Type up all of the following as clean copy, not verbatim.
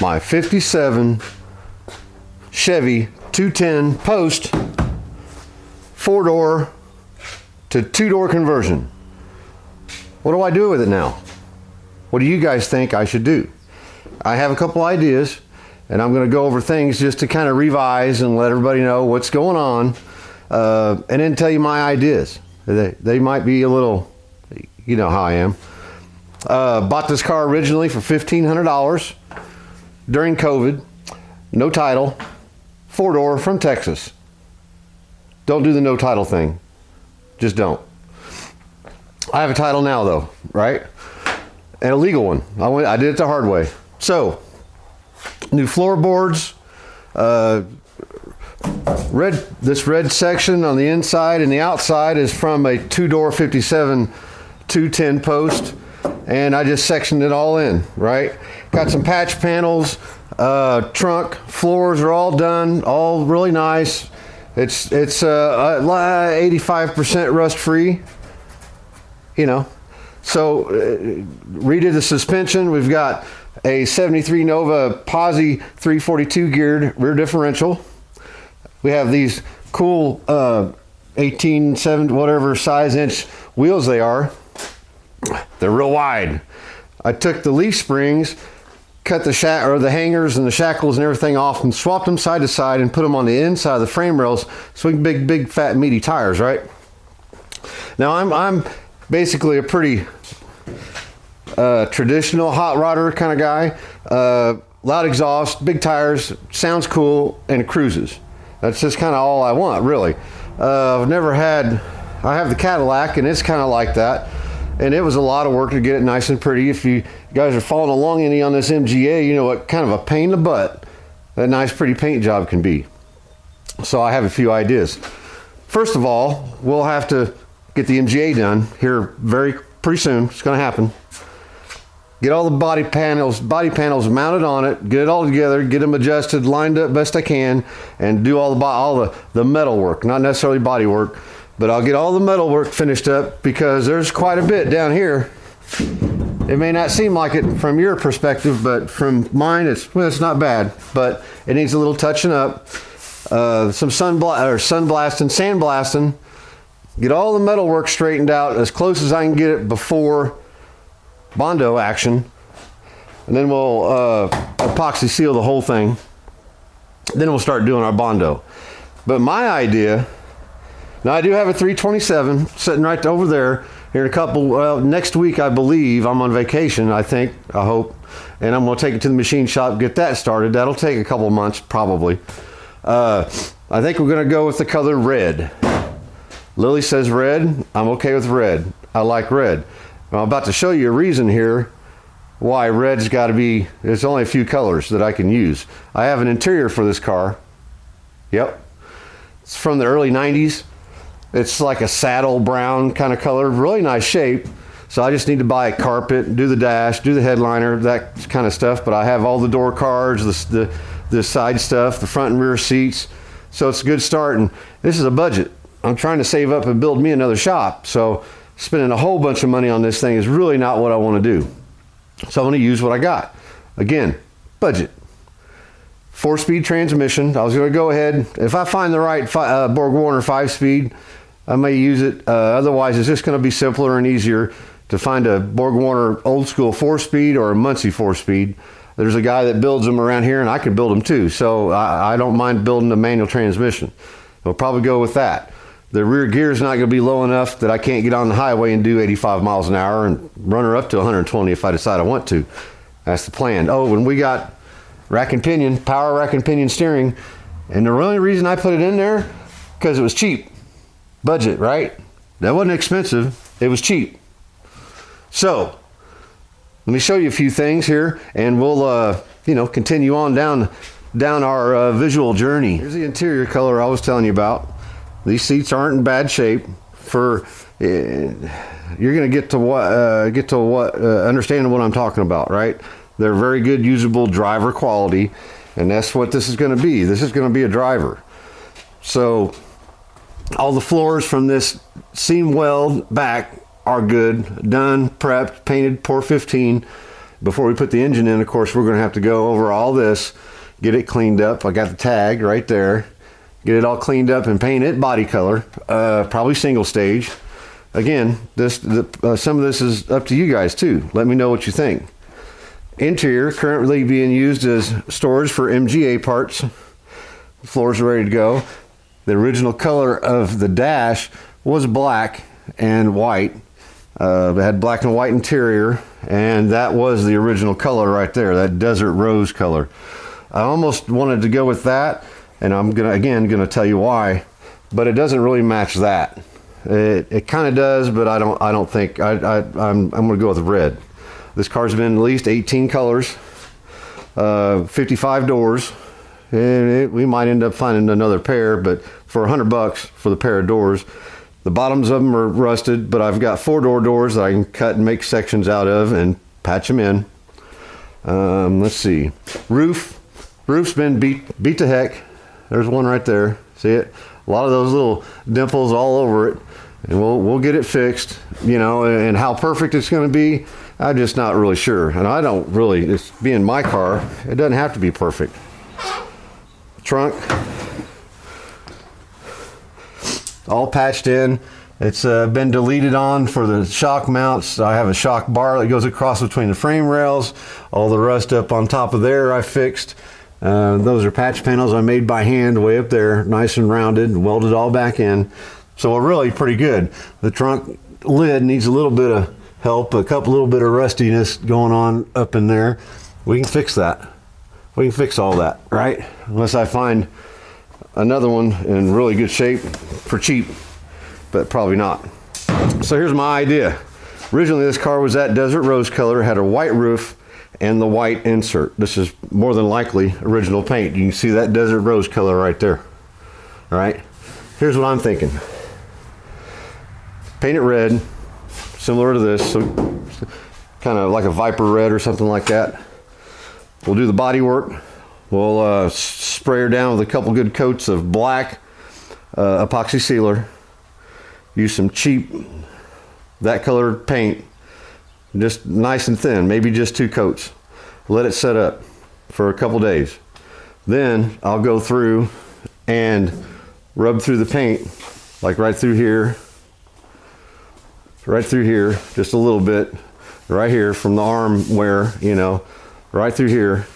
my 57 Chevy 210 Post 4-door to 2-door conversion. What do I do with it now? What do you guys think I should do? I have a couple ideas, and I'm going to go over things just to kind of revise and let everybody know what's going on, and then tell you my ideas. They might be a little, you know how I am. Bought this car originally for $1,500 during COVID. No title, 4-door from Texas. Don't do the no title thing. Just don't. I have a title now though, right? And a legal one. I did it the hard way. So, new floorboards, this red section on the inside and the outside is from a 2-door 57 210 Post, and I just sectioned it all in, right? Got some patch panels, trunk, floors are all done, all really nice. It's 85% rust free, you know. So redid the suspension. We've got a 73 Nova Posi 342 geared rear differential. We have these cool 18, 7, whatever size inch wheels they are. They're real wide. I took the leaf springs, cut the hangers and the shackles and everything off and swapped them side to side and put them on the inside of the frame rails so we can big fat meaty tires, right? Now I'm basically a pretty traditional hot rodder kind of guy. Loud exhaust, big tires, sounds cool, and cruises. That's just kind of all I want, really. I have the Cadillac, and it's kind of like that. And it was a lot of work to get it nice and pretty. If you guys are following along any on this MGA, you know what kind of a pain in the butt that nice pretty paint job can be. So I have a few ideas. First of all, we'll have to get the MGA done here pretty soon. It's going to happen. Get all the body panels mounted on it, get it all together, get them adjusted, lined up best I can, and do all the metal work, not necessarily body work, but I'll get all the metal work finished up because there's quite a bit down here. It may not seem like it from your perspective, but from mine, it's not bad, but it needs a little touching up. Some sandblasting. Get all the metal work straightened out as close as I can get it before Bondo action, and then we'll epoxy seal the whole thing. Then we'll start doing our Bondo. But my idea, now I do have a 327 sitting right over there here in next week I believe. I'm on vacation, I hope, and I'm going to take it to the machine shop, get that started. That'll take a couple months probably. I think we're going to go with the color red. Lily says red. I'm okay with red. I like red. I'm about to show you a reason here why red's got to be, there's only a few colors that I can use. I have an interior for this car. Yep. It's from the early 90s. It's like a saddle brown kind of color, really nice shape. So I just need to buy a carpet, do the dash, do the headliner, that kind of stuff. But I have all the door cards, the side stuff, the front and rear seats. So it's a good start. And this is a budget. I'm trying to save up and build me another shop. So spending a whole bunch of money on this thing is really not what I want to do. So I'm going to use what I got. Again, budget. 4-speed transmission. I was going to go ahead. If I find the right Borg-Warner 5-speed, I may use it. Otherwise, it's just going to be simpler and easier to find a Borg-Warner old school 4-speed or a Muncie 4-speed. There's a guy that builds them around here, and I can build them too. So I don't mind building a manual transmission. We'll probably go with that. The rear gear is not going to be low enough that I can't get on the highway and do 85 miles an hour and run her up to 120 if I decide I want to. That's the plan. Oh, and we got rack and pinion, power rack and pinion steering. And the only reason I put it in there, because it was cheap. Budget, right? That wasn't expensive. It was cheap. So, let me show you a few things here, and we'll, continue on down our visual journey. Here's the interior color I was telling you about. These seats aren't in bad shape. You're going to get to what understanding what I'm talking about, right? They're very good, usable driver quality, and that's what this is going to be. This is going to be a driver. So all the floors from this seam weld back are good, done, prepped, painted, pour 15. before we put the engine in, of course, we're going to have to go over all this, get it cleaned up. I got the tag right there. Get it all cleaned up and paint it body color, probably single stage. Again, some of this is up to you guys too. Let me know what you think. Interior currently being used as storage for MGA parts. The floors are ready to go. The original color of the dash was black and white. It had black and white interior, and that was the original color right there, that desert rose color. I almost wanted to go with that, and I'm gonna tell you why, but it doesn't really match that. It kind of does, but I don't think I'm gonna go with red. This car's been at least 18 colors, 55 doors, and we might end up finding another pair, but for $100 for the pair of doors. The bottoms of them are rusted, but I've got 4-door doors that I can cut and make sections out of and patch them in. Let's see, roof's been beat to heck. There's one right there. See it? A lot of those little dimples all over it, and we'll get it fixed. You know, and how perfect it's going to be, I'm just not really sure. And I don't really. It's being my car, it doesn't have to be perfect. Trunk, all patched in. It's been deleted on for the shock mounts. I have a shock bar that goes across between the frame rails. All the rust up on top of there I fixed. Those are patch panels I made by hand way up there, nice and rounded, and welded all back in. So we're really pretty good. The trunk lid needs a little bit of help, a little bit of rustiness going on up in there. We can fix that. We can fix all that, right? Unless I find another one in really good shape for cheap, but probably not. So here's my idea. Originally this car was that desert rose color, had a white roof and the white insert. This is more than likely original paint. You can see that desert rose color right there. All right, here's what I'm thinking. Paint it red, similar to this, so kind of like a Viper red or something like that. We'll do the body work. We'll spray her down with a couple good coats of black epoxy sealer. Use some cheap, that color paint, just nice and thin, maybe just 2 coats. Let it set up for a couple days. Then I'll go through and rub through the paint, like right through here, just a little bit, right here from the arm wear, you know, right through here.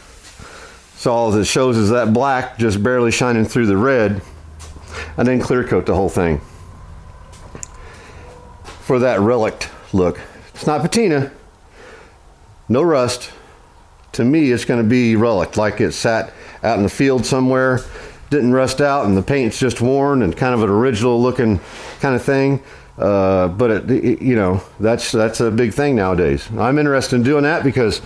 So all it shows is that black just barely shining through the red, and then clear coat the whole thing for that relic look. It's not patina, no rust. To me, it's going to be relic, like it sat out in the field somewhere, didn't rust out, and the paint's just worn and kind of an original looking kind of thing. But you know, that's a big thing nowadays. I'm interested in doing that because,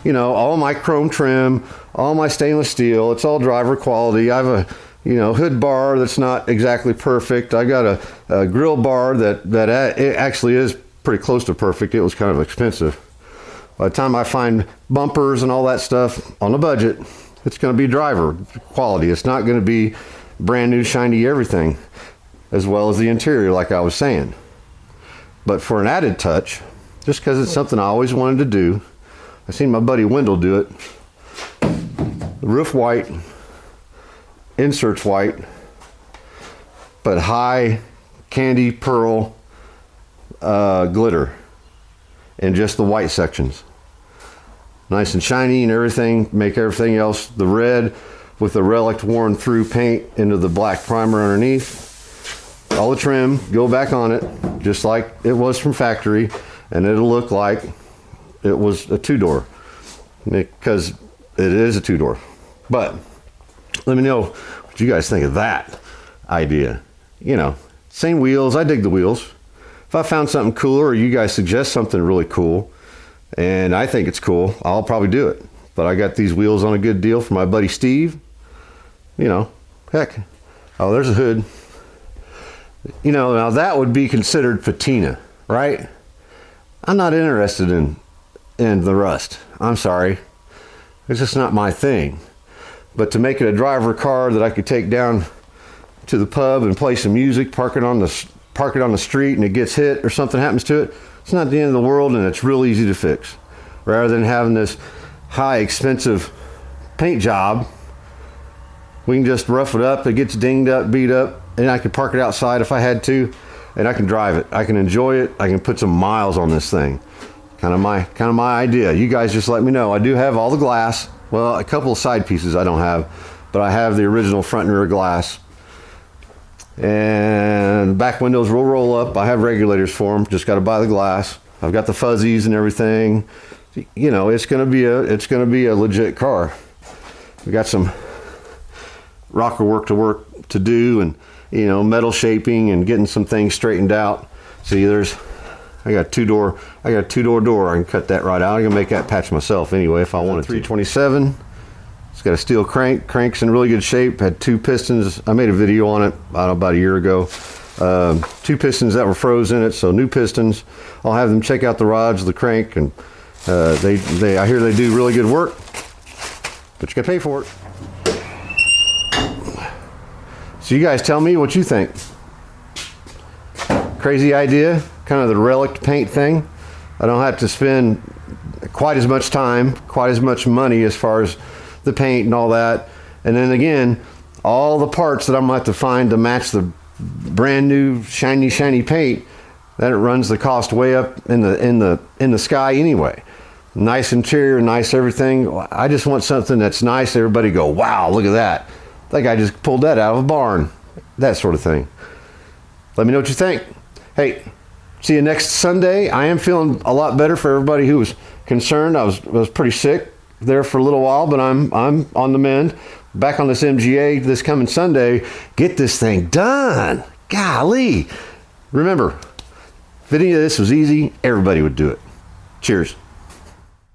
you know, all my chrome trim, all my stainless steel, it's all driver quality. I have a, you know, hood bar that's not exactly perfect. I got a grill bar that it actually is pretty close to perfect. It was kind of expensive. By the time I find bumpers and all that stuff on a budget, it's going to be driver quality. It's not going to be brand new shiny everything, as well as the interior, like I was saying. But for an added touch, just because it's something I always wanted to do, I seen my buddy Wendell do it. The roof white, inserts white, but high candy pearl glitter in just the white sections. Nice and shiny and everything, make everything else the red with the relic worn through paint into the black primer underneath. All the trim, go back on it, just like it was from factory, and it'll look like it was a 2-door, because it is a 2-door. But let me know what you guys think of that idea. You know, same wheels, I dig the wheels. If I found something cooler, or you guys suggest something really cool, and I think it's cool, I'll probably do it. But I got these wheels on a good deal from my buddy Steve. You know, heck, oh, there's a hood. You know, now that would be considered patina, right? I'm not interested in the rust. I'm sorry. It's just not my thing. But to make it a driver car that I could take down to the pub and play some music, park it on the street, and it gets hit or something happens to it, it's not the end of the world, and it's real easy to fix. rather than having this high expensive paint job. We can just rough it up. It gets dinged up, beat up, and I can park it outside if I had to, and I can drive it. I can enjoy it. I can put some miles on this thing. Kind of my idea. You guys just let me know. I do have all the glass. Well, a couple of side pieces I don't have, but I have the original front and rear glass. And back windows will roll up. I have regulators for them. Just got to buy the glass. I've got the fuzzies and everything. You know, it's gonna be a legit car. We got some rocker work to do, and you know, metal shaping and getting some things straightened out. See, I got a two-door door. I can cut that right out. I can make that patch myself anyway if I wanted to. 327. It's got a steel crank. Crank's in really good shape. Had 2 pistons. I made a video on it about a year ago. 2 pistons that were froze in it, so new pistons. I'll have them check out the rods of the crank, and I hear they do really good work, but you gotta pay for it. So you guys tell me what you think. Crazy idea, kind of the relic paint thing. I don't have to spend quite as much time, quite as much money as far as the paint and all that. And then again, all the parts that I'm gonna have to find to match the brand new shiny paint, that it runs the cost way up in the sky anyway. Nice interior, nice everything. I just want something that's nice. Everybody go, wow, look at that. That guy just pulled that out of a barn. That sort of thing. Let me know what you think. Hey, see you next Sunday. I am feeling a lot better. For everybody who was concerned, I was pretty sick there for a little while, but I'm on the mend. Back on this MGA this coming Sunday. Get this thing done. Golly. Remember, if any of this was easy, everybody would do it. Cheers.